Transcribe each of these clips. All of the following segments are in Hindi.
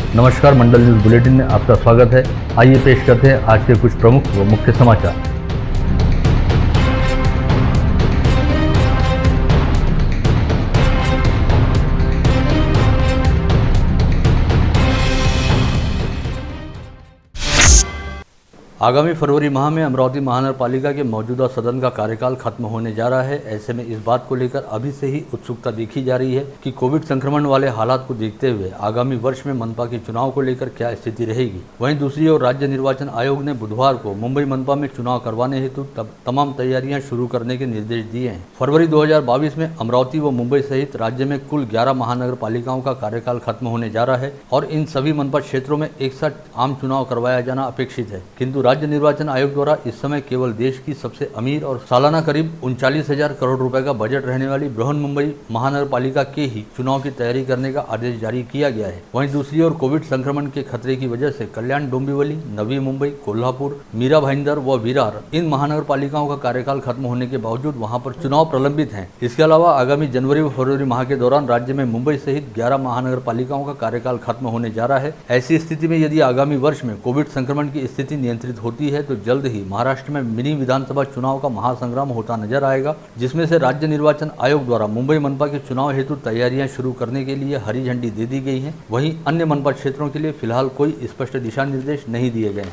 नमस्कार, मंडल न्यूज बुलेटिन में आपका स्वागत है। आइए पेश करते हैं आज के कुछ प्रमुख व मुख्य समाचार। आगामी फरवरी माह में अमरावती महानगर पालिका के मौजूदा सदन का कार्यकाल खत्म होने जा रहा है। ऐसे में इस बात को लेकर अभी से ही उत्सुकता देखी जा रही है कि कोविड संक्रमण वाले हालात को देखते हुए आगामी वर्ष में मनपा के चुनाव को लेकर क्या स्थिति रहेगी। वहीं दूसरी ओर राज्य निर्वाचन आयोग ने बुधवार को मुंबई मनपा में चुनाव करवाने हेतु तमाम तैयारियां शुरू करने के निर्देश दिए हैं। फरवरी 2022 में अमरावती व मुंबई सहित राज्य में कुल 11 महानगर पालिकाओं का कार्यकाल खत्म होने जा रहा है और इन सभी मनपा क्षेत्रों में एक साथ आम चुनाव करवाया जाना अपेक्षित है। किंतु राज्य निर्वाचन आयोग द्वारा इस समय केवल देश की सबसे अमीर और सालाना करीब 39,000 करोड़ रुपए का बजट रहने वाली बृहन मुंबई महानगर पालिका के ही चुनाव की तैयारी करने का आदेश जारी किया गया है। वहीं दूसरी ओर कोविड संक्रमण के खतरे की वजह से कल्याण, डोंबिवली, नवी मुंबई, कोल्हापुर, मीरा भाईंदर व विरार इन महानगर पालिकाओं का कार्यकाल खत्म होने के बावजूद वहां पर चुनाव प्रलंबित हैं। इसके अलावा आगामी जनवरी व फरवरी माह के दौरान राज्य में मुंबई सहित 11 महानगर पालिकाओं का कार्यकाल खत्म होने जा रहा है। ऐसी स्थिति में यदि आगामी वर्ष में कोविड संक्रमण की स्थिति नियंत्रित होती है तो जल्द ही महाराष्ट्र में मिनी विधानसभा चुनाव का महासंग्राम होता नजर आएगा, जिसमें से राज्य निर्वाचन आयोग द्वारा मुंबई मनपा के चुनाव हेतु तैयारियां शुरू करने के लिए हरी झंडी दे दी गई है। वहीं अन्य मनपा क्षेत्रों के लिए फिलहाल कोई स्पष्ट दिशा निर्देश नहीं दिए गए।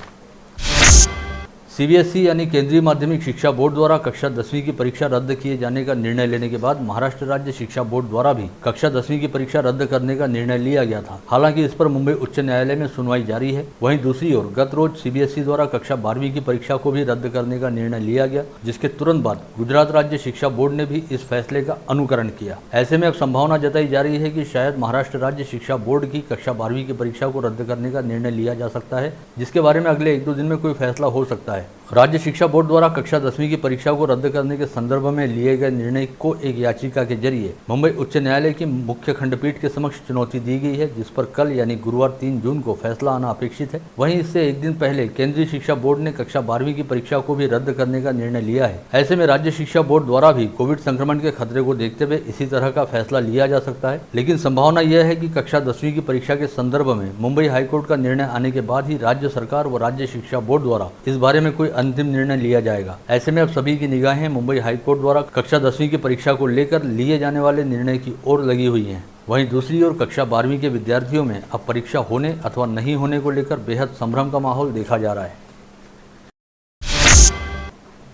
सीबीएसई यानी केंद्रीय माध्यमिक शिक्षा बोर्ड द्वारा कक्षा 10वीं की परीक्षा रद्द किए जाने का निर्णय लेने के बाद महाराष्ट्र राज्य शिक्षा बोर्ड द्वारा भी कक्षा 10वीं की परीक्षा रद्द करने का निर्णय लिया गया था। हालांकि इस पर मुंबई उच्च न्यायालय में सुनवाई जारी है। वहीं दूसरी ओर गत रोज सीबीएसई द्वारा कक्षा 12वीं की परीक्षा को भी रद्द करने का निर्णय लिया गया, जिसके तुरंत बाद गुजरात राज्य शिक्षा बोर्ड ने भी इस फैसले का अनुकरण किया। ऐसे में अब संभावना जताई जा रही है कि शायद महाराष्ट्र राज्य शिक्षा बोर्ड की कक्षा 12वीं की परीक्षा को रद्द करने का निर्णय लिया जा सकता है, जिसके बारे में अगले 1-2 दिन में कोई फैसला हो सकता है। राज्य शिक्षा बोर्ड द्वारा कक्षा 10वीं की परीक्षा को रद्द करने के संदर्भ में लिए गए निर्णय को एक याचिका के जरिए मुंबई उच्च न्यायालय की मुख्य खंडपीठ के समक्ष चुनौती दी गई है, जिस पर कल यानी गुरुवार 3 जून को फैसला आना अपेक्षित है। वहीं इससे एक दिन पहले केंद्रीय शिक्षा बोर्ड ने कक्षा 12वीं की परीक्षा को भी रद्द करने का निर्णय लिया है। ऐसे में राज्य शिक्षा बोर्ड द्वारा भी कोविड संक्रमण के खतरे को देखते हुए इसी तरह का फैसला लिया जा सकता है, लेकिन संभावना यह है कि कक्षा 10वीं की परीक्षा के संदर्भ में मुंबई हाईकोर्ट का निर्णय आने के बाद ही राज्य सरकार व राज्य शिक्षा बोर्ड द्वारा इस बारे में कोई अंतिम निर्णय लिया जाएगा। ऐसे में अब सभी की निगाहें मुंबई हाईकोर्ट द्वारा कक्षा 10वीं की परीक्षा को लेकर लिए जाने वाले निर्णय की ओर लगी हुई हैं। वहीं दूसरी ओर कक्षा 12वीं के विद्यार्थियों में अब परीक्षा होने अथवा नहीं होने को लेकर बेहद संभ्रम का माहौल देखा जा रहा है।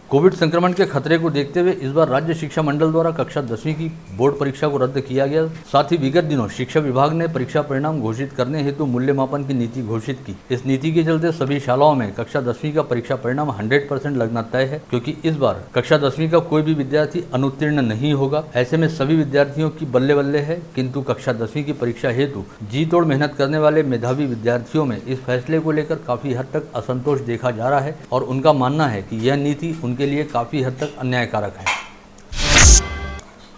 कोविड संक्रमण के खतरे को देखते हुए इस बार राज्य शिक्षा मंडल द्वारा कक्षा 10वीं की बोर्ड परीक्षा को रद्द किया गया। साथ ही विगत दिनों शिक्षा विभाग ने परीक्षा परिणाम घोषित करने हेतु मूल्यमापन की नीति घोषित की। इस नीति के चलते सभी शालाओं में कक्षा 10वीं का परीक्षा परिणाम 100% लगना तय है, क्योंकि इस बार कक्षा 10वीं का कोई भी विद्यार्थी अनुत्तीर्ण नहीं होगा। ऐसे में सभी विद्यार्थियों की बल्ले बल्ले है, किंतु कक्षा 10वीं की परीक्षा हेतु जी तोड़ मेहनत करने वाले मेधावी विद्यार्थियों में इस फैसले को लेकर काफी हद तक असंतोष देखा जा रहा है और उनका मानना है कि यह नीति उनके लिए काफी हद तक अन्यायकारक है।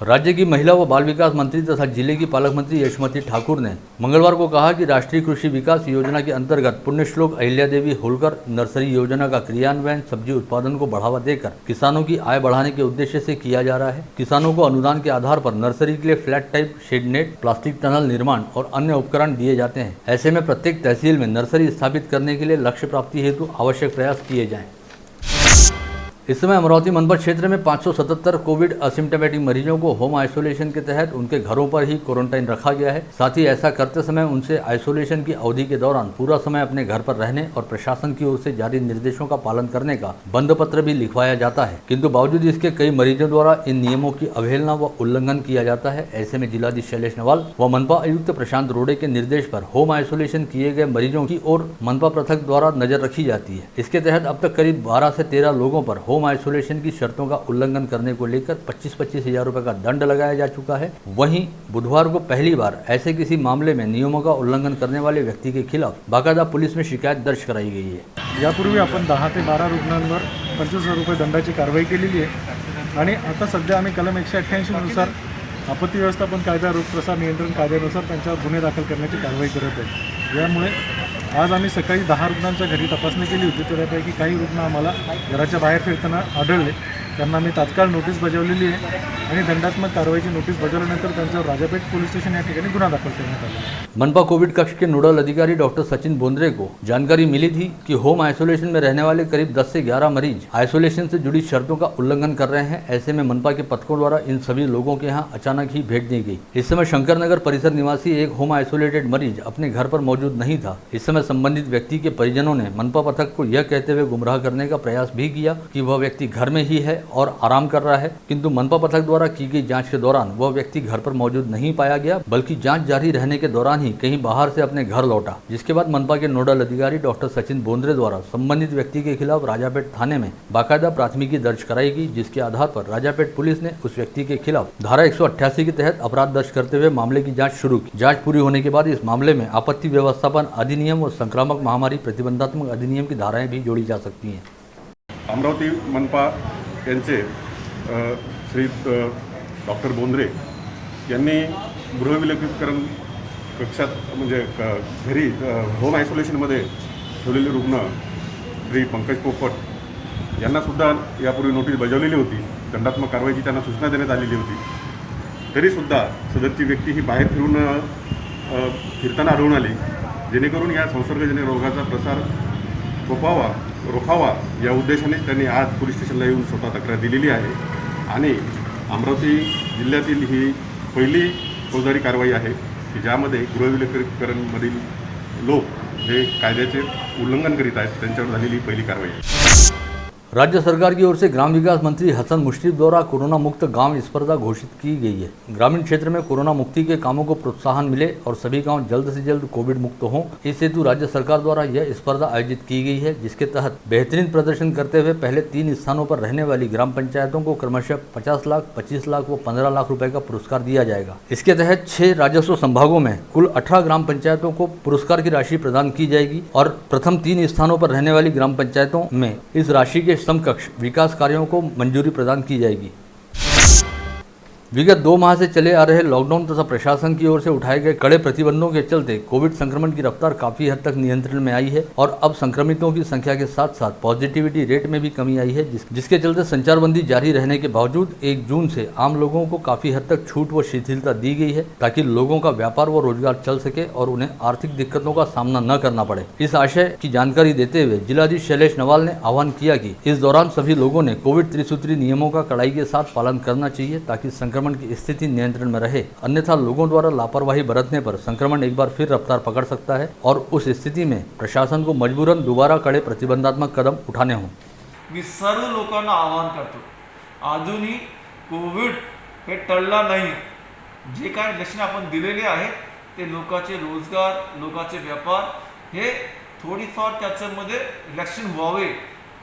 राज्य की महिला व बाल विकास मंत्री तथा जिले की पालक मंत्री यशोमती ठाकुर ने मंगलवार को कहा कि राष्ट्रीय कृषि विकास योजना के अंतर्गत पुण्यश्लोक अहिल्या देवी होलकर नर्सरी योजना का क्रियान्वयन सब्जी उत्पादन को बढ़ावा देकर किसानों की आय बढ़ाने के उद्देश्य से किया जा रहा है। किसानों को अनुदान के आधार पर नर्सरी के लिए flat type shade net, plastic tunnel निर्माण और अन्य उपकरण दिए जाते हैं। ऐसे में प्रत्येक तहसील में नर्सरी स्थापित करने के लिए लक्ष्य प्राप्ति हेतु आवश्यक प्रयास किए जाएं। इस समय अमरावती मनपा क्षेत्र में 577 कोविड असिम्टोमेटिक मरीजों को होम आइसोलेशन के तहत उनके घरों पर ही क्वारंटाइन रखा गया है। साथ ही ऐसा करते समय उनसे आइसोलेशन की अवधि के दौरान पूरा समय अपने घर पर रहने और प्रशासन की ओर से जारी निर्देशों का पालन करने का बंद पत्र भी लिखवाया जाता है, किंतु बावजूद इसके कई मरीजों द्वारा इन नियमों की अवहेलना व उल्लंघन किया जाता है। ऐसे में जिलाधीश शैलेश नवाल व मनपा आयुक्त प्रशांत रोड़े के निर्देश पर होम आइसोलेशन किए गए मरीजों की ओर मनपा पृथक द्वारा नजर रखी जाती है। इसके तहत अब तक करीब 12 से 13 लोगों पर होम आइसोलेशन की शर्तों का उल्लंघन करने को लेकर 25-25 हजार रुपए का दंड लगाया जा चुका है। वहीं बुधवार को पहली बार ऐसे किसी मामले में नियमों का उल्लंघन करने वाले व्यक्ति के खिलाफ बाकायदा पुलिस में शिकायत दर्ज कराई गई है। यापूर्वी आपण 10 ते 12 रुग्णांवर 25,000 रुपये दंडाची कारवाई केलेली आहे आणि आता सध्या आम्ही कलम 188 नुसार आपत्ती व्यवस्थापन कायदा, रोग प्रसार नियंत्रण कायद्यानुसार त्यांच्यावर गुन्हे दाखल करण्याची कारवाई करत आहे। यामुळे आज आम्ही सकाळी 10 रुग्णांच्या घरी तपासणी केली होती, त्यापैकी काही रुग्ण आम्हाला घराच्या बाहेर फिरताना आढळले त्यांना मी तात्काळ नोटीस बजावलेली आहे आणि दंडात्मक कारवाईची नोटीस बजावल्यानंतर त्यांच्यावर राजापेठ पोलीस स्टेशन या ठिकाणी गुन्हा दाखल करण्यात आला आहे। मनपा कोविड कक्ष के नोडल अधिकारी डॉक्टर सचिन बोंद्रे को जानकारी मिली थी कि होम आइसोलेशन में रहने वाले करीब 10 से 11 मरीज आइसोलेशन से जुड़ी शर्तों का उल्लंघन कर रहे हैं। ऐसे में मनपा के पथकों द्वारा इन सभी लोगों के यहाँ अचानक ही भेज दी गई। इस समय शंकर नगर परिसर निवासी एक होम आइसोलेटेड मरीज अपने घर पर मौजूद नहीं था। इस समय संबंधित व्यक्ति के परिजनों ने मनपा पथक को यह कहते हुए गुमराह करने का प्रयास भी किया कि वह व्यक्ति घर में ही है और आराम कर रहा है, किंतु मनपा पथक द्वारा की गई जांच के दौरान वह व्यक्ति घर पर मौजूद नहीं पाया गया, बल्कि जांच जारी रहने के दौरान ही कहीं बाहर से अपने घर लौटा। जिसके बाद मनपा के नोडल अधिकारी डॉक्टर सचिन बोंद्रे द्वारा संबंधित व्यक्ति के खिलाफ राजापेठ थाने में बाकायदा प्राथमिकी दर्ज कराई गई, जिसके आधार पर राजापेठ पुलिस ने उस व्यक्ति के खिलाफ धारा 188 के तहत अपराध दर्ज करते हुए मामले की जांच शुरू की। जांच पूरी होने के बाद इस मामले में आपत्ति व्यवस्थापन अधिनियम और संक्रामक महामारी प्रतिबंधात्मक अधिनियम की धाराएं भी जोड़ी जा सकती हैं। अमरावती मनपा यांचे श्री डॉक्टर बोंद्रे यांनी गृहविलगीकरण कक्षात म्हणजे घरी होम आयसोलेशनमध्ये ठेवलेले रुग्ण श्री पंकज पोपट यांनासुद्धा यापूर्वी नोटीस बजावलेली होती। दंडात्मक कारवाईची त्यांना सूचना देण्यात आलेली होती। तरीसुद्धा सदरची व्यक्ती ही बाहेर फिरताना आढळून आली, जेणेकरून या संसर्गजन्य रोगाचा प्रसार रोखावा या उद्देशाने त्यांनी आज पोलीस स्टेशनला येऊन स्वतः तक्रार दिलेली आहे आणि अमरावती जिल्ह्यातील ही पहिली फौजदारी कारवाई आहे की ज्यामध्ये गृहविलगीकरणमधील लोक हे कायद्याचे उल्लंघन करीत आहेत त्यांच्यावर झालेली पहिली कारवाई आहे। राज्य सरकार की ओर से ग्राम विकास मंत्री हसन मुश्रीफ द्वारा कोरोना मुक्त गांव स्पर्धा घोषित की गई है। ग्रामीण क्षेत्र में कोरोना मुक्ति के कामों को प्रोत्साहन मिले और सभी गांव जल्द से जल्द कोविड मुक्त हों, इस हेतु राज्य सरकार द्वारा यह स्पर्धा आयोजित की गई है, जिसके तहत बेहतरीन प्रदर्शन करते हुए पहले 3 स्थानों पर रहने वाली ग्राम पंचायतों को क्रमशः 50 लाख, 25 लाख व 15 लाख रुपए का पुरस्कार दिया जाएगा। इसके तहत 6 राजस्व संभागों में कुल 18 ग्राम पंचायतों को पुरस्कार की राशि प्रदान की जाएगी और प्रथम 3 स्थानों पर रहने वाली ग्राम पंचायतों में इस राशि के समकक्ष विकास कार्यों को मंजूरी प्रदान की जाएगी। विगत 2 माह से चले आ रहे लॉकडाउन तथा प्रशासन की ओर से उठाए गए कड़े प्रतिबंधों के चलते कोविड संक्रमण की रफ्तार काफी हद तक नियंत्रण में आई है और अब संक्रमितों की संख्या के साथ साथ पॉजिटिविटी रेट में भी कमी आई है, जिसके चलते संचारबंदी जारी रहने के बावजूद 1 जून से आम लोगों को काफी हद तक छूट व शिथिलता दी गई है, ताकि लोगों का व्यापार व रोजगार चल सके और उन्हें आर्थिक दिक्कतों का सामना न करना पड़े। इस आशय की जानकारी देते हुए जिलाधीश शैलेश नवाल ने आह्वान किया कि इस दौरान सभी लोगों ने कोविड त्रिसूत्री नियमों का कड़ाई के साथ पालन करना चाहिए, ताकि संक्रमण की स्थिति नियंत्रण में रहे, अन्यथा लोगों द्वारा लापरवाही बरतने पर संक्रमण एक बार फिर रफ्तार पकड़ सकता है और उस स्थिती में प्रशासन को मजबूरन दोबारा कड़े प्रतिबंधात्मक कदम उठाने हों। मी सर्व लोकांना आवाहन करतो, अजूनही कोविड हे टळला नाही। जे काय लक्षण आपण दिलेले आहे ते लोकांचे रोजगार, लोकांचे व्यापार हे थोडीफार त्याच्यामध्ये लक्षण व्हावे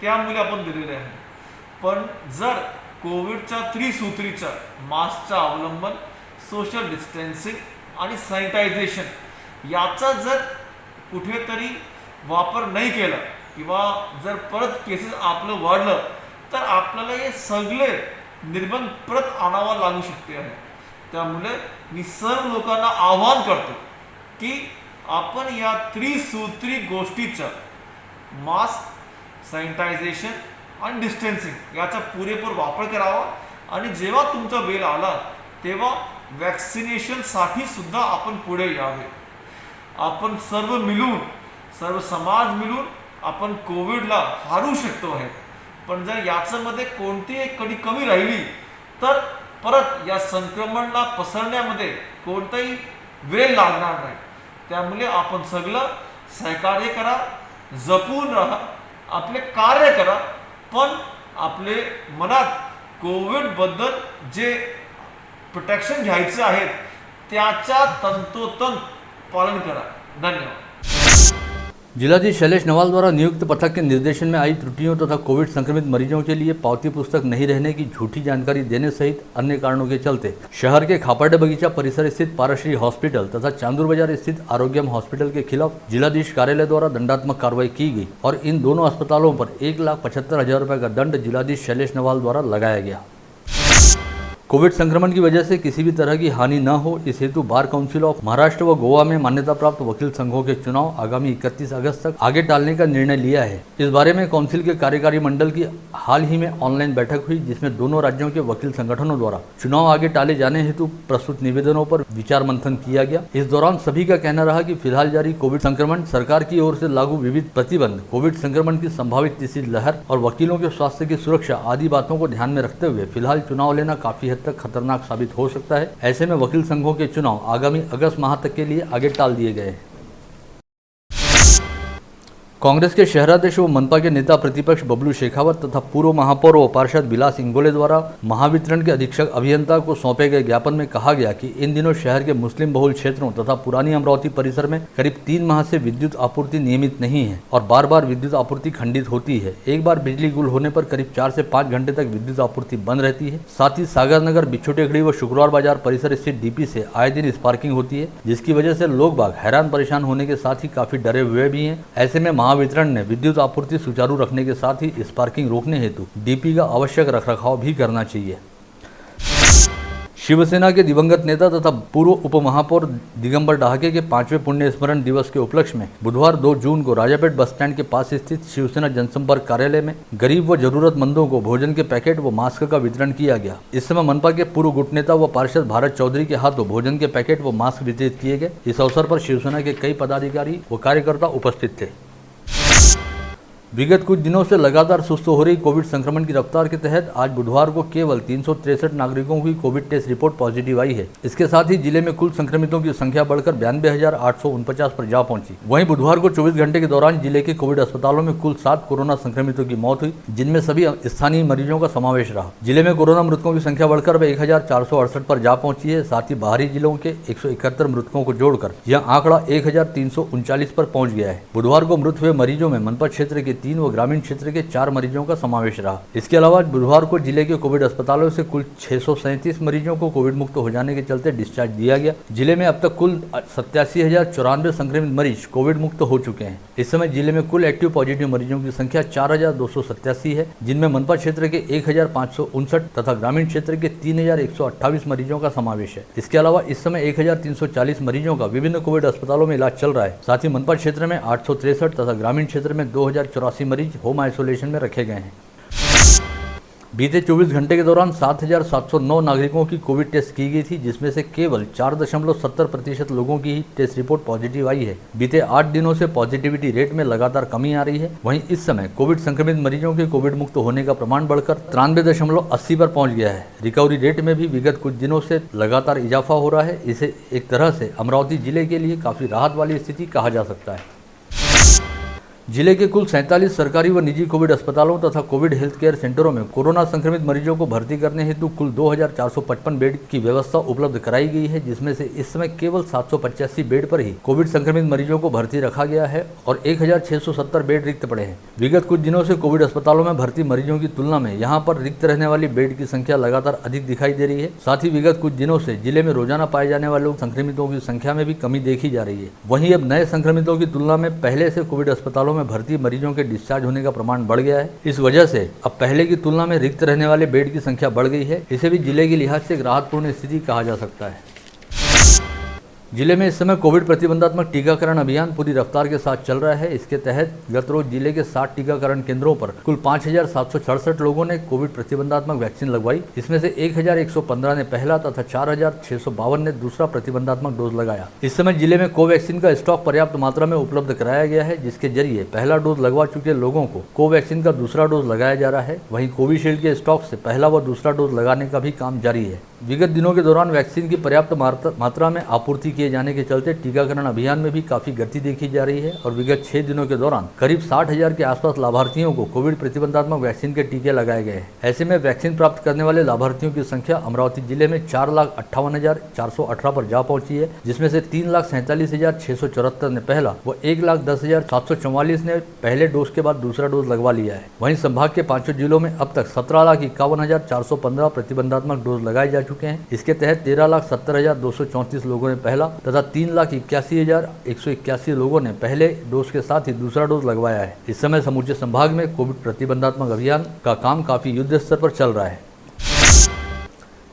त्यामुळे आपण दिलेले आहे। पण जर कोविडच्या त्रिसूत्रीचा मास्कचा अवलंबन, सोशल डिस्टन्सिंग आणि सॅनिटायझेशन याचा जर कुठेतरी वापर नाही केला किंवा जर परत केसेस आपलं वाढलं तर आपल्याला हे सगळे निर्बंध परत आणावा लागू शकते आहे। त्यामुळे मी सर्व लोकांना आवाहन करतो की आपण या त्रिसूत्री गोष्टीचा मास्क, सॅनिटायझेशन आणि डिस्टन्सिंग याचा पुरेपूर वापर करावा आणि जेव्हा तुमचा वेळ आला तेव्हा वॅक्सिनेशनसाठी सुद्धा आपण पुढे यावे। आपण सर्व मिळून, सर्व समाज मिळून आपण कोविडला हारू शकतो आहे, पण जर याच्यामध्ये कोणतीही कधी कमी राहिली तर परत या संक्रमणाला पसरण्यामध्ये कोणताही वेळ लागणार नाही। त्यामुळे आपण सगळं सहकार्य करा, जपून राहा, आपले कार्य करा, पण आपले मनात कोविड बद्दल जे प्रोटेक्शन घ्यायचे आहेत त्याचा तंतोतंत पालन करा। धन्यवाद। जिलाधीश शैलेश नवाल द्वारा नियुक्त पथक के निर्देशन में आई त्रुटियों तथा कोविड संक्रमित मरीजों के लिए पावती पुस्तक नहीं रहने की झूठी जानकारी देने सहित अन्य कारणों के चलते शहर के खापर्डे बगीचा परिसर स्थित पाराश्री हॉस्पिटल तथा चांदूर बाजार स्थित आरोग्यम हॉस्पिटल के खिलाफ जिलाधीश कार्यालय द्वारा दंडात्मक कार्रवाई की गई और इन दोनों अस्पतालों पर 1,75,000 रुपये का दंड जिलाधीश शैलेश नवाल द्वारा लगाया गया। कोविड संक्रमण की वजह से किसी भी तरह की हानि न हो, इस हेतु बार काउंसिल ऑफ महाराष्ट्र व गोवा में मान्यता प्राप्त वकील संघों के चुनाव आगामी 31 अगस्त तक आगे टालने का निर्णय लिया है। इस बारे में काउंसिल के कार्यकारी मंडल की हाल ही में ऑनलाइन बैठक हुई, जिसमें दोनों राज्यों के वकील संगठनों द्वारा चुनाव आगे टाले जाने हेतु प्रस्तुत निवेदनों पर विचार मंथन किया गया। इस दौरान सभी का कहना रहा कि फिलहाल जारी कोविड संक्रमण, सरकार की ओर से लागू विविध प्रतिबंध, कोविड संक्रमण की संभावित तीसरी लहर और वकीलों के स्वास्थ्य की सुरक्षा आदि बातों को ध्यान में रखते हुए फिलहाल चुनाव लेना काफी हद तक खतरनाक साबित हो सकता है। ऐसे में वकील संघों के चुनाव आगामी अगस्त माह तक के लिए आगे टाल दिए गए हैं। कांग्रेस के शहराध्यक्ष व मनपा के नेता प्रतिपक्ष बबलू शेखावत तथा पूर्व महापौर व पार्षद विलास इंगोले द्वारा महावितरण के अधीक्षक अभियंता को सौंपे गए ज्ञापन में कहा गया कि इन दिनों शहर के मुस्लिम बहुल क्षेत्रों तथा पुरानी अमरावती परिसर में करीब 3 माह से विद्युत आपूर्ति नियमित नहीं है और बार बार विद्युत आपूर्ति खंडित होती है। एक बार बिजली गुल होने पर करीब 4 से 5 घंटे तक विद्युत आपूर्ति बंद रहती है। साथ ही सागर नगर, बिच्छू टेकड़ी व शुक्रवार बाजार परिसर स्थित डीपी से आए दिन स्पार्किंग होती है, जिसकी वजह से लोग बाग हैरान परेशान होने के साथ ही काफी डरे हुए भी हैं। ऐसे में महावितरण ने विद्युत आपूर्ति सुचारू रखने के साथ ही स्पार्किंग रोकने हेतु डीपी का आवश्यक रखरखाव भी करना चाहिए। शिवसेना के दिवंगत नेता तथा पूर्व उप महापौर दिगंबर डहाके के 5वें पुण्य स्मरण दिवस के उपलक्ष्य में बुधवार 2 जून को राजापेट बस स्टैंड के पास स्थित शिवसेना जनसंपर्क कार्यालय में गरीब व जरूरतमंदों को भोजन के पैकेट व मास्क का वितरण किया गया। इस समय मनपा के पूर्व गुट नेता व पार्षद भारत चौधरी के हाथों भोजन के पैकेट व मास्क वितरित किए गए। इस अवसर पर शिवसेना के कई पदाधिकारी व कार्यकर्ता उपस्थित थे। विगत कुछ दिनों से लगातार सुस्त हो रही कोविड संक्रमण की रफ्तार के तहत आज बुधवार को केवल 363 नागरिकों की कोविड टेस्ट रिपोर्ट पॉजिटिव आई है। इसके साथ ही जिले में कुल संक्रमितों की संख्या बढ़कर 92,849 पर जा पहुंची। वहीं बुधवार को 24 घंटे के दौरान जिले के कोविड अस्पतालों में कुल 7 कोरोना संक्रमितों की मौत हुई, जिनमें सभी स्थानीय मरीजों का समावेश रहा। जिले में कोरोना मृतकों की संख्या बढ़कर 1,468 पर जा पहुंची है। साथ ही बाहरी जिलों के 171 मृतकों को जोड़कर यह आंकड़ा 1,339 पर पहुंच गया है। बुधवार को मृत हुए मरीजों में मनपा क्षेत्र के 3 व ग्रामीण क्षेत्र के 4 मरीजों का समावेश रहा। इसके अलावा बुधवार को जिले के कोविड अस्पतालों से कुल 637 मरीजों को कोविड मुक्त हो जाने के चलते डिस्चार्ज दिया गया। जिले में अब तक कुल 87,094 संक्रमित मरीज कोविड मुक्त हो चुके हैं। इस समय जिले में कुल एक्टिव पॉजिटिव मरीजों की संख्या 4,287 है, जिनमें मनपा क्षेत्र के 1,559 तथा ग्रामीण क्षेत्र के 3,128 मरीजों का समावेश है। इसके अलावा इस समय 1,340 मरीजों का विभिन्न कोविड अस्पतालों में इलाज चल रहा है। साथ ही मनपा क्षेत्र में 863 तथा ग्रामीण क्षेत्र में 2,084 मरीज होम आइसोलेशन में रखे गए हैं। बीते 24 घंटे के दौरान 7,709 नागरिकों की कोविड टेस्ट की गई थी, जिसमें से केवल 4.70% लोगों की ही टेस्ट रिपोर्ट पॉजिटिव आई है। बीते 8 दिनों से पॉजिटिविटी रेट में लगातार कमी आ रही है। वहीं इस समय कोविड संक्रमित मरीजों के कोविड मुक्त होने का प्रमाण बढ़कर 93.80 पर पहुंच गया है। रिकवरी रेट में भी विगत कुछ दिनों से लगातार इजाफा हो रहा है। इसे एक तरह से अमरावती जिले के लिए काफी राहत वाली स्थिति कहा जा सकता है। जिले के कुल 47 सरकारी व निजी कोविड अस्पतालों तथा कोविड हेल्थ केयर सेंटरों में कोरोना संक्रमित मरीजों को भर्ती करने हेतु कुल 2,455 बेड की व्यवस्था उपलब्ध कराई गई है, जिसमें से इस समय केवल 785 बेड पर ही कोविड संक्रमित मरीजों को भर्ती रखा गया है और 1,670 बेड रिक्त पड़े हैं। विगत कुछ दिनों से कोविड अस्पतालों में भर्ती मरीजों की तुलना में यहाँ पर रिक्त रहने वाली बेड की संख्या लगातार अधिक दिखाई दे रही है। साथ ही विगत कुछ दिनों से जिले में रोजाना पाए जाने वाले संक्रमितों की संख्या में भी कमी देखी जा रही है। वहीं अब नए संक्रमितों की तुलना में पहले से कोविड अस्पतालों में भर्ती मरीजों के डिस्चार्ज होने का प्रमाण बढ़ गया है। इस वजह से अब पहले की तुलना में रिक्त रहने वाले बेड की संख्या बढ़ गई है। इसे भी जिले के लिहाज से एक राहतपूर्ण स्थिति कहा जा सकता है। जिले में इस समय कोविड प्रतिबंधात्मक टीकाकरण अभियान पूरी रफ्तार के साथ चल रहा है। इसके तहत गत रोज जिले के 60 टीकाकरण केंद्रों पर कुल 5,767 लोगों ने कोविड प्रतिबंधात्मक वैक्सीन लगवाई। इसमें से 1,115 ने पहला तथा 4,652 ने दूसरा प्रतिबंधात्मक डोज लगाया। इस समय जिले में कोवैक्सीन का स्टॉक पर्याप्त मात्रा में उपलब्ध कराया गया है, जिसके जरिए पहला डोज लगवा चुके लोगों को कोवैक्सीन का दूसरा डोज लगाया जा रहा है। वहीं कोविशील्ड के स्टॉक से पहला व दूसरा डोज लगाने का भी काम जारी है। विगत दिनों के दौरान वैक्सीन की पर्याप्त मात्रा में आपूर्ति किए जाने के चलते टीकाकरण अभियान में भी काफी गति देखी जा रही है और विगत 6 दिनों के दौरान करीब 60,000 के आसपास लाभार्थियों को कोविड प्रतिबंधात्मक वैक्सीन के टीके लगाए गए हैं। ऐसे में वैक्सीन प्राप्त करने वाले लाभार्थियों की संख्या अमरावती जिले में 4,58,418 पर जा पहुंची है, जिसमें से 3,47,674 ने पहला व 1,10,744 ने पहले डोज के बाद दूसरा डोज लगवा लिया है। वहीं संभाग के 5 जिलों में अब तक 17,51,415 प्रतिबंधात्मक डोज लगाए जा चुके हैं। इसके तहत 13,70,234 लोगों ने पहला तथा 3,81,181 लोगों ने पहले डोज के साथ ही दूसरा डोज लगवाया है। इस समय समूचे संभाग में कोविड प्रतिबंधात्मक अभियान का काम काफी युद्ध स्तर पर चल रहा है।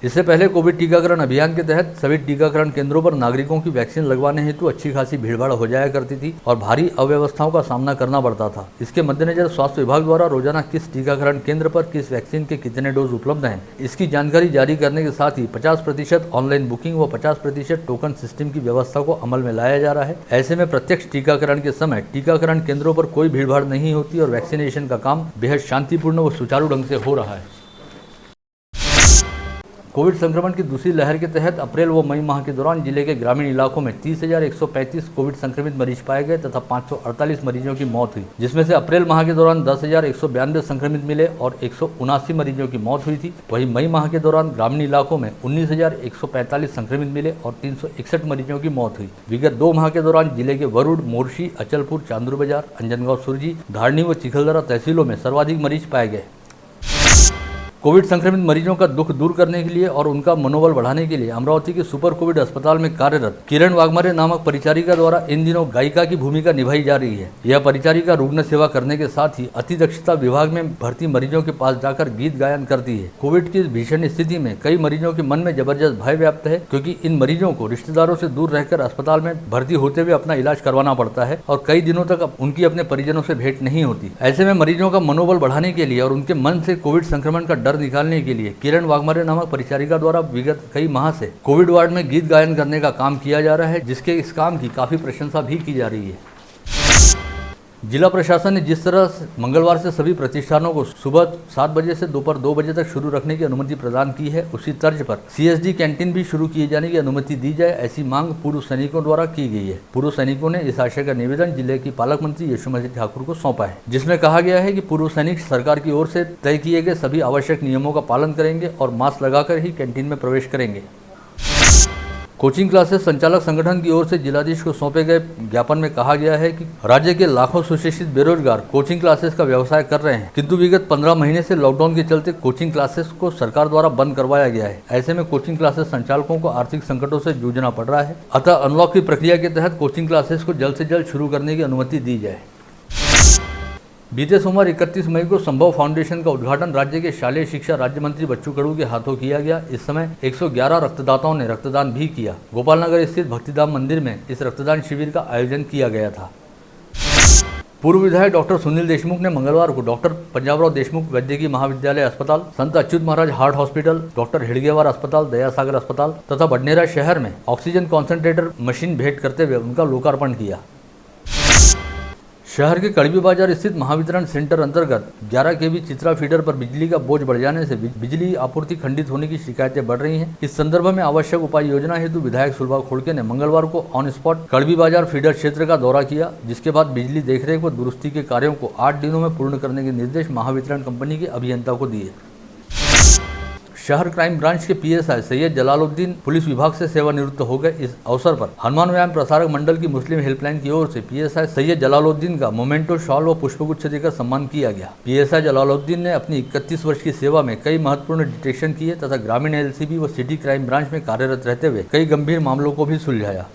इससे पहले कोविड टीकाकरण अभियान के तहत सभी टीकाकरण केंद्रों पर नागरिकों की वैक्सीन लगवाने हेतु अच्छी खासी भीड़भाड़ हो जाया करती थी और भारी अव्यवस्थाओं का सामना करना पड़ता था। इसके मद्देनजर स्वास्थ्य विभाग द्वारा रोजाना किस टीकाकरण केंद्र पर किस वैक्सीन के कितने डोज उपलब्ध हैं, इसकी जानकारी जारी करने के साथ ही 50% ऑनलाइन बुकिंग व 50% टोकन सिस्टम की व्यवस्था को अमल में लाया जा रहा है। ऐसे में प्रत्यक्ष टीकाकरण के समय टीकाकरण केंद्रों पर कोई भीड़भाड़ नहीं होती और वैक्सीनेशन का काम बेहद शांतिपूर्ण व सुचारू ढंग से हो रहा है। कोविड संक्रमण की दूसरी लहर के तहत अप्रैल व मई माह के दौरान जिले के ग्रामीण इलाकों में 30,135 कोविड संक्रमित मरीज पाए गए तथा 548 मरीजों की मौत हुई, जिसमें से अप्रैल माह के दौरान 10,192 संक्रमित मिले और 179 मरीजों की मौत हुई थी। वहीं मई माह के दौरान ग्रामीण इलाकों में 19,145 संक्रमित मिले और 361 मरीजों की मौत हुई। विगत 2 माह के दौरान जिले के वरुड़, मोर्शी, अचलपुर, चांदूर बाजार, अंजनगांव सुरजी, धारणी व चिखलदरा तहसीलों में सर्वाधिक मरीज पाए गए। कोविड संक्रमित मरीजों का दुख दूर करने के लिए और उनका मनोबल बढ़ाने के लिए अमरावती के सुपर कोविड अस्पताल में कार्यरत किरण वाघमारे नामक परिचारिका द्वारा इन दिनों गायिका की भूमिका निभाई जा रही है। यह परिचारिका रुग्ण सेवा करने के साथ ही अति दक्षता विभाग में भर्ती मरीजों के पास जाकर गीत गायन करती है। कोविड की इस भीषण स्थिति में कई मरीजों के मन में जबरदस्त भय व्याप्त है, क्योंकि इन मरीजों को रिश्तेदारों से दूर रहकर अस्पताल में भर्ती होते हुए अपना इलाज करवाना पड़ता है और कई दिनों तक उनकी अपने परिजनों से भेंट नहीं होती। ऐसे में मरीजों का मनोबल बढ़ाने के लिए और उनके मन से कोविड संक्रमण का डर निकालने के लिए किरण वाघमारे नामक परिचारिका द्वारा विगत कई माह से कोविड वार्ड में गीत गायन करने का काम किया जा रहा है, जिसके इस काम की काफी प्रशंसा भी की जा रही है। जिला प्रशासन ने जिस तरह से मंगलवार से सभी प्रतिष्ठानों को सुबह 7 बजे से दोपहर 2 बजे तक शुरू रखने की अनुमति प्रदान की है, उसी तर्ज पर सीएसडी कैंटीन भी शुरू किए जाने की अनुमति दी जाए, ऐसी मांग पूर्व सैनिकों द्वारा की गई है। पूर्व सैनिकों ने इस आशय का निवेदन जिले की पालक मंत्री यशोमती ठाकुर को सौंपा है, जिसमें कहा गया है कि पूर्व सैनिक सरकार की ओर से तय किए गए सभी आवश्यक नियमों का पालन करेंगे और मास्क लगाकर ही कैंटीन में प्रवेश करेंगे। कोचिंग क्लासेस संचालक संगठन की ओर से जिलाधीश को सौंपे गए ज्ञापन में कहा गया है कि राज्य के लाखों सुशिक्षित बेरोजगार कोचिंग क्लासेस का व्यवसाय कर रहे हैं, किंतु विगत 15 महीने से लॉकडाउन के चलते कोचिंग क्लासेस को सरकार द्वारा बंद करवाया गया है। ऐसे में कोचिंग क्लासेस संचालकों को आर्थिक संकटों से जूझना पड़ रहा है, अतः अनलॉक की प्रक्रिया के तहत कोचिंग क्लासेस को जल्द से जल्द शुरू करने की अनुमति दी जाए। बीते सोमवार 31 मई को संभव फाउंडेशन का उद्घाटन राज्य के शालेय शिक्षा राज्य मंत्री बच्चू कडू के हाथों किया गया। इस समय 111 रक्तदाताओं ने रक्तदान भी किया। गोपालनगर स्थित भक्तिधाम मंदिर में इस रक्तदान शिविर का आयोजन किया गया था। पूर्व विधायक डॉक्टर सुनील देशमुख ने मंगलवार को डॉक्टर पंजाबराव देशमुख वैद्यकीय महाविद्यालय अस्पताल, संत अच्युत महाराज हार्ट हॉस्पिटल, डॉक्टर हिड़गेवार अस्पताल, दयासागर अस्पताल तथा बडनेरा शहर में ऑक्सीजन कॉन्सेंट्रेटर मशीन भेंट करते हुए उनका लोकार्पण किया। शहर के कड़वी बाजार स्थित महावितरण सेंटर अंतर्गत 11 केवी चित्रा फीडर पर बिजली का बोझ बढ़ जाने से बिजली आपूर्ति खंडित होने की शिकायतें बढ़ रही हैं। इस संदर्भ में आवश्यक उपाय योजना हेतु विधायक सुलभा खोड़के ने मंगलवार को ऑन स्पॉट कड़वी बाजार फीडर क्षेत्र का दौरा किया, जिसके बाद बिजली देखरेख व दुरुस्ती के कार्यों को 8 दिनों में पूर्ण करने के निर्देश महावितरण कंपनी के अभियंता को दिए। शहर क्राइम ब्रांच के पीएसआई सैयद जलालुद्दीन पुलिस विभाग से सेवानिवृत्त हो गए। इस अवसर पर हनुमान व्यायाम प्रसारक मंडल की मुस्लिम हेल्पलाइन की ओर से पीएसआई सैयद जलालुद्दीन का मोमेंटो, शॉल व पुष्पगुच्छ देकर सम्मान किया गया। पीएसआई जलालुद्दीन ने अपनी 31 वर्ष की सेवा में कई महत्वपूर्ण डिटेक्शन किए तथा ग्रामीण एलसीबी व सिटी क्राइम ब्रांच में कार्यरत रहते हुए कई गंभीर मामलों को भी सुलझाया।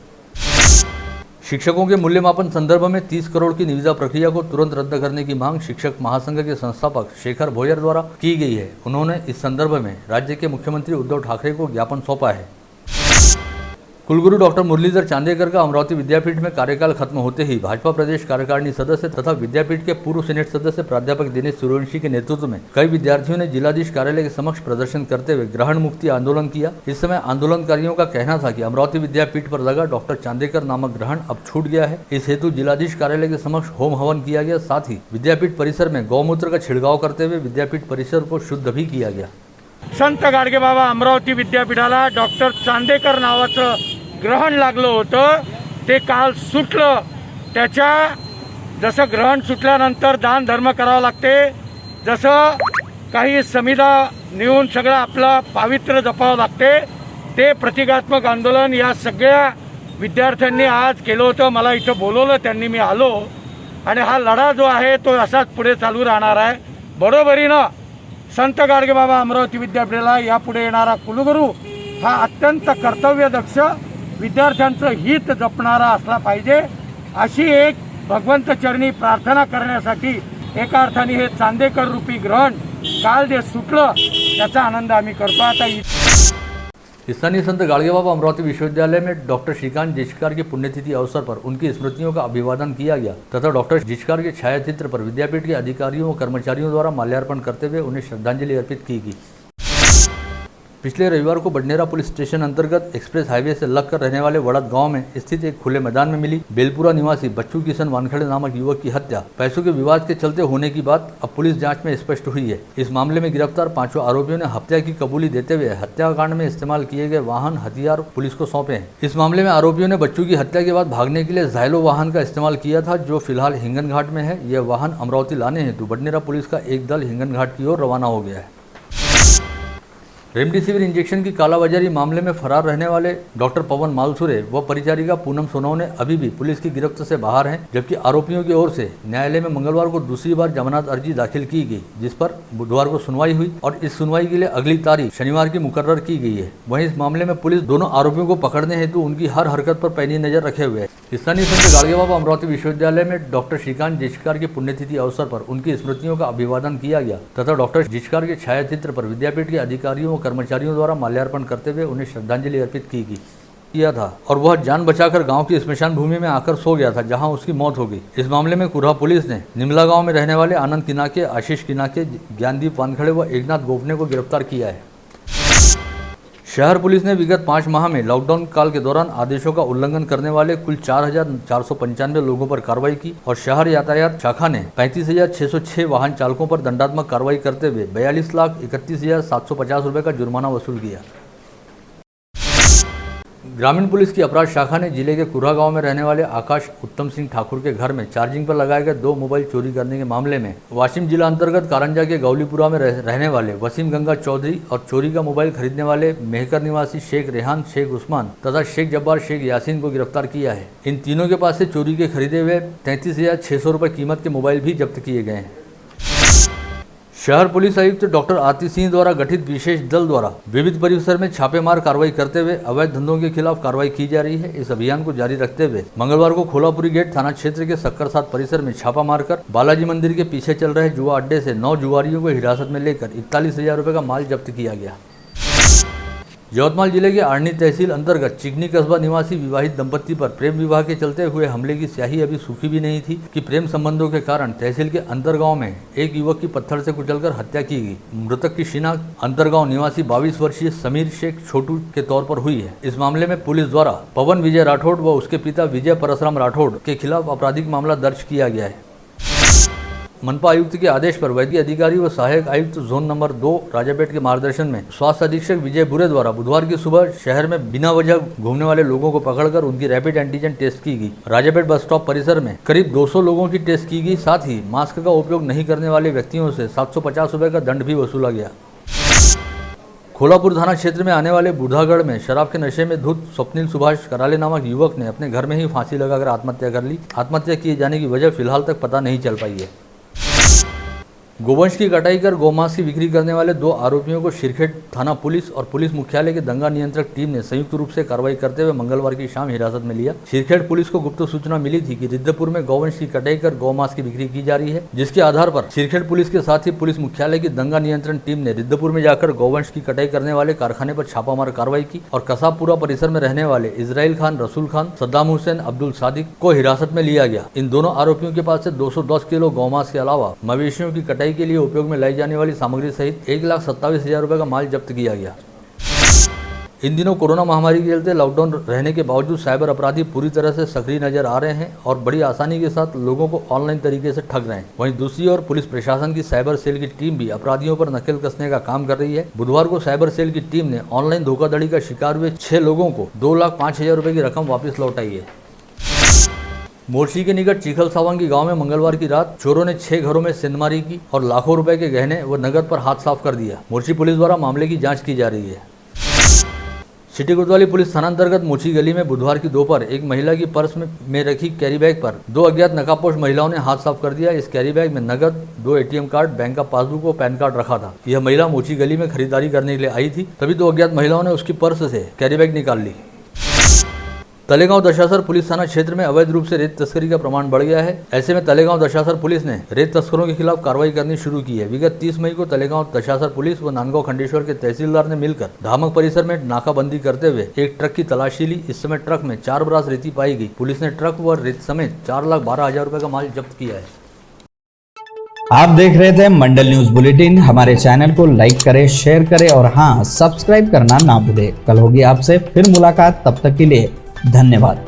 शिक्षकों के मूल्यमापन संदर्भ में 30 करोड़ की निविदा प्रक्रिया को तुरंत रद्द करने की मांग शिक्षक महासंघ के संस्थापक शेखर भोयर द्वारा की गई है। उन्होंने इस संदर्भ में राज्य के मुख्यमंत्री उद्धव ठाकरे को ज्ञापन सौंपा है। कुलगुरु डॉक्टर मुरलीधर चांदेकर का अमरावती विद्यापीठ में कार्यकाल खत्म होते ही भाजपा प्रदेश कार्यकारिणी सदस्य तथा विद्यापीठ के पूर्व सीनेट सदस्य प्राध्यापक दिनेश सूर्यवंशी के नेतृत्व में कई विद्यार्थियों ने जिलाधीश कार्यालय के समक्ष प्रदर्शन करते हुए ग्रहण मुक्ति आंदोलन किया। इस समय आंदोलनकारियों का कहना था कि अमरावती विद्यापीठ पर लगा डॉक्टर चांदेकर नामक ग्रहण अब छूट गया है। इस हेतु जिलाधीश कार्यालय के समक्ष होम हवन किया गया, साथ ही विद्यापीठ परिसर में गौमूत्र का छिड़काव करते हुए विद्यापीठ परिसर को शुद्ध भी किया गया। संत गाडगेबाबा अमरावती विद्यापीठाला डॉक्टर चांदेकर नावाचं ग्रहण लागलं होतं, ते काल सुटलं। त्याच्या जसं ग्रहण सुटल्यानंतर दान धर्म करावं लागते, जसं काही समिधा नेऊन सगळं आपलं पावित्र्य जपावं लागते, ते प्रतिकात्मक आंदोलन या सगळ्या विद्यार्थ्यांनी आज केलं होतं। मला इथं बोलवलं त्यांनी, मी आलो आणि हा लढा जो आहे तो असाच पुढे चालू राहणार आहे। बरोबरीनं संत गाडगेबाबा अमरावती विद्यापीठाला यापुढे येणारा कुलगुरू हा अत्यंत कर्तव्यदक्ष विद्यार्थ्यांचं हित जपणारा असला पाहिजे, अशी एक भगवंत चरणी प्रार्थना करण्यासाठी एका अर्थाने हे चांदेकर रूपी ग्रहण काल जे सुटलं त्याचा आनंद आम्ही करतो. आता स्थानीय संत गाड़गेबाबा अमरावती विश्वविद्यालय में डॉक्टर श्रीकांत जिचकार की पुण्यतिथि अवसर पर उनकी स्मृतियों का अभिवादन किया गया तथा डॉक्टर जिचकार के छायाचित्र पर विद्यापीठ के अधिकारियों व कर्मचारियों द्वारा माल्यार्पण करते हुए उन्हें श्रद्धांजलि अर्पित की गई. पिछले रविवार को बडनेरा पुलिस स्टेशन अंतर्गत एक्सप्रेस हाईवे से लगकर रहने वाले वड़द गांव में स्थित एक खुले मैदान में मिली बेलपुरा निवासी बच्चू किशन वानखेड़े नामक युवक की हत्या पैसों के विवाद के चलते होने की बात अब पुलिस जांच में स्पष्ट हुई है. इस मामले में गिरफ्तार 5 आरोपियों ने हत्या की कबूली देते हुए हत्याकांड में इस्तेमाल किए गए वाहन हथियार पुलिस को सौंपे हैं. इस मामले में आरोपियों ने बच्चू की हत्या के बाद भागने के लिए जाइलो वाहन का इस्तेमाल किया था जो फिलहाल हिंगन घाट में है. यह वाहन अमरावती लाने हेतु बडनेरा पुलिस का एक दल हिंगन घाट की ओर रवाना हो गया है. रेमडेसिविर इंजेक्शन की कालाबाजारी मामले में फरार रहने वाले डॉक्टर पवन मालसुरे व परिचारिका पूनम सोनवने अभी भी पुलिस की गिरफ्त से बाहर हैं, जबकि आरोपियों की ओर से न्यायालय में मंगलवार को दूसरी बार जमानत अर्जी दाखिल की गई, जिस पर बुधवार को सुनवाई हुई और इस सुनवाई के लिए अगली तारीख शनिवार की मुकर्रर की गई है. वहीं इस मामले में पुलिस दोनों आरोपियों को पकड़ने हेतु उनकी हर हरकत पर पैनी नजर रखे हुए है. स्थानीय संत गाड़गेबाबा अमरावती विश्वविद्यालय में डॉक्टर श्रीकांत जिचकार की पुण्यतिथि अवसर पर उनकी स्मृतियों का अभिवादन किया गया तथा डॉक्टर जिचकार के छायाचित्र पर विद्यापीठ के अधिकारियों व कर्मचारियों द्वारा माल्यार्पण करते हुए उन्हें श्रद्धांजलि अर्पित किया था और वह जान बचाकर गांव की स्मशान भूमि में आकर सो गया था, जहां उसकी मौत हो गई. इस मामले में कुरहा पुलिस ने निमला गांव में रहने वाले आनंद किनाके, आशीष किनाके, ज्ञानदीप वानखड़े व एकनाथ गोपने को गिरफ्तार किया है. शहर पुलिस ने विगत 5 माह में लॉकडाउन काल के दौरान आदेशों का उल्लंघन करने वाले कुल 4,495 लोगों पर कार्रवाई की और शहर यातायात शाखा ने 35,606 वाहन चालकों पर दंडात्मक कार्रवाई करते हुए 42,31,750 रुपये का जुर्माना वसूल किया. ग्रामीण पुलिस की अपराध शाखा ने जिले के कुरहा गांव में रहने वाले आकाश उत्तम सिंह ठाकुर के घर में चार्जिंग पर लगाए गए 2 मोबाइल चोरी करने के मामले में वाशिम जिला अंतर्गत कारंजा के गौलीपुरा में रहने वाले वसीम गंगा चौधरी और चोरी का मोबाइल खरीदने वाले मेहकर निवासी शेख रेहान, शेख उस्मान तथा शेख जब्बार शेख यासीन को गिरफ्तार किया है. इन तीनों के पास से चोरी के खरीदे हुए 33,600 रुपये कीमत के मोबाइल भी जब्त किए गए हैं. शहर पुलिस आयुक्त डॉक्टर आरती सिंह द्वारा गठित विशेष दल द्वारा विविध परिसर में छापेमार कार्रवाई करते हुए अवैध धंधों के खिलाफ कार्रवाई की जा रही है. इस अभियान को जारी रखते हुए मंगलवार को खोलापुरी गेट थाना क्षेत्र के सक्करसाद परिसर में छापा मारकर बालाजी मंदिर के पीछे चल रहे जुआ अड्डे से 9 जुआरियों को हिरासत में लेकर 41,000 रुपये का माल जब्त किया गया. यवतमाल जिले के आर्नी तहसील अंतर्गत चिकनी कस्बा निवासी विवाहित दंपत्ति पर प्रेम विवाह के चलते हुए हमले की स्याही अभी सूखी भी नहीं थी कि प्रेम संबंधों के कारण तहसील के अंतरगांव में एक युवक की पत्थर से कुचलकर हत्या की गई. मृतक की शिनाख्त अंतरगांव निवासी 22 वर्षीय समीर शेख छोटू के तौर पर हुई है. इस मामले में पुलिस द्वारा पवन विजय राठौड़ व उसके पिता विजय परसराम राठौड़ के खिलाफ आपराधिक मामला दर्ज किया गया है. मनपा आयुक्त के आदेश पर वैद्य अधिकारी व सहायक आयुक्त जोन नंबर 2 राजापेट के मार्गदर्शन में स्वास्थ्य अधीक्षक विजय बुरे द्वारा बुधवार की सुबह शहर में बिना वजह घूमने वाले लोगों को पकड़कर उनकी रैपिड एंटीजन टेस्ट की गई. राजापेट बस स्टॉप परिसर में करीब 200 लोगों की टेस्ट की गई. साथ ही मास्क का उपयोग नहीं करने वाले व्यक्तियों से 750 रुपये का दंड भी वसूला गया. खोलापुर थाना क्षेत्र में आने वाले बूढ़ागढ़ में शराब के नशे में धुत स्वप्निल सुभाष कराले नामक युवक ने अपने घर में ही फांसी लगाकर आत्महत्या कर ली. आत्महत्या किए जाने की वजह फिलहाल तक पता नहीं चल पाई है. गोवंश की कटाई कर गौमांस की बिक्री करने वाले 2 आरोपियों को शिरखेट थाना पुलिस और पुलिस मुख्यालय की दंगा नियंत्रक टीम ने संयुक्त रूप से कार्रवाई करते हुए मंगलवार की शाम हिरासत में लिया. शिरखेट पुलिस को गुप्त सूचना मिली थी कि रिद्धपुर में गौवंश की कटाई कर गौमांस की बिक्री की जा रही है, जिसके आधार पर शिरखेट पुलिस के साथ ही पुलिस मुख्यालय की दंगा नियंत्रण टीम ने रिद्धपुर में जाकर गौवंश की कटाई करने वाले कारखाने पर छापामार कार्रवाई की और कसाबपुरा परिसर में रहने वाले इजराइल खान, रसूल खान, सद्दाम हुसैन, अब्दुल सादिक को हिरासत में लिया गया. इन दोनों आरोपियों के पास से 210 किलो गौमांस के अलावा मवेशियों की कटाई के लिए उपयोग में लाई जाने वाली सामग्री सहित 1,27,000 रुपये का माल जब्त किया गया. इन दिनों कोरोना महामारी के चलते लॉकडाउन रहने के बावजूद साइबर अपराधी पूरी तरह से सक्रिय नजर आ रहे हैं और बड़ी आसानी के साथ लोगों को ऑनलाइन तरीके से ठग रहे हैं. वहीं दूसरी ओर पुलिस प्रशासन की साइबर सेल की टीम भी अपराधियों पर नकेल कसने का काम कर रही है. बुधवार को साइबर सेल की टीम ने ऑनलाइन धोखाधड़ी का शिकार हुए 6 लोगों को 2,05,000 रुपये की रकम वापस लौटाई है. मोर्शी के निकट चीखल सावंगी गांव में मंगलवार की रात चोरों ने 6 घरों में सेंधमारी की और लाखों रुपए के गहने व नगद पर हाथ साफ कर दिया. मोर्शी पुलिस द्वारा मामले की जांच की जा रही है. सिटी कोतवाली पुलिस थाना अंतर्गत मोची गली में बुधवार की दोपहर एक महिला की पर्स में रखी कैरी बैग पर 2 अज्ञात नकाबपोश महिलाओं ने हाथ साफ कर दिया. इस कैरी बैग में नगद, 2 ATM कार्ड, बैंक का पासबुक और पैन कार्ड रखा था. यह महिला मोची गली में खरीदारी करने के लिए आई थी. तभी 2 अज्ञात महिलाओं ने उसकी पर्स से कैरी बैग निकाल ली तलेगांव दशासर पुलिस थाना क्षेत्र में अवैध रूप से रेत तस्करी का प्रमाण बढ़ गया है। ऐसे में तलेगांव दशासर पुलिस ने रेत तस्करों के खिलाफ कार्रवाई करनी शुरू की है। विगत 30 मई को तलेगांव दशासर पुलिस व नांदगांव खंडेश्वर के तहसीलदार ने मिलकर धामक परिसर में नाकाबंदी करते हुए एक ट्रक की तलाशी ली। इस समय ट्रक में 4 बरास रेती पाई गई। पुलिस ने ट्रक व रेत समेत 4,12,000 रुपए का माल जब्त किया है। आप देख रहे थे मंडल न्यूज बुलेटिन। हमारे चैनल को लाइक करें, शेयर करें और हाँ, सब्सक्राइब करना ना भूलें। कल होगी आपसे फिर मुलाकात, तब तक के लिए धन्यवाद।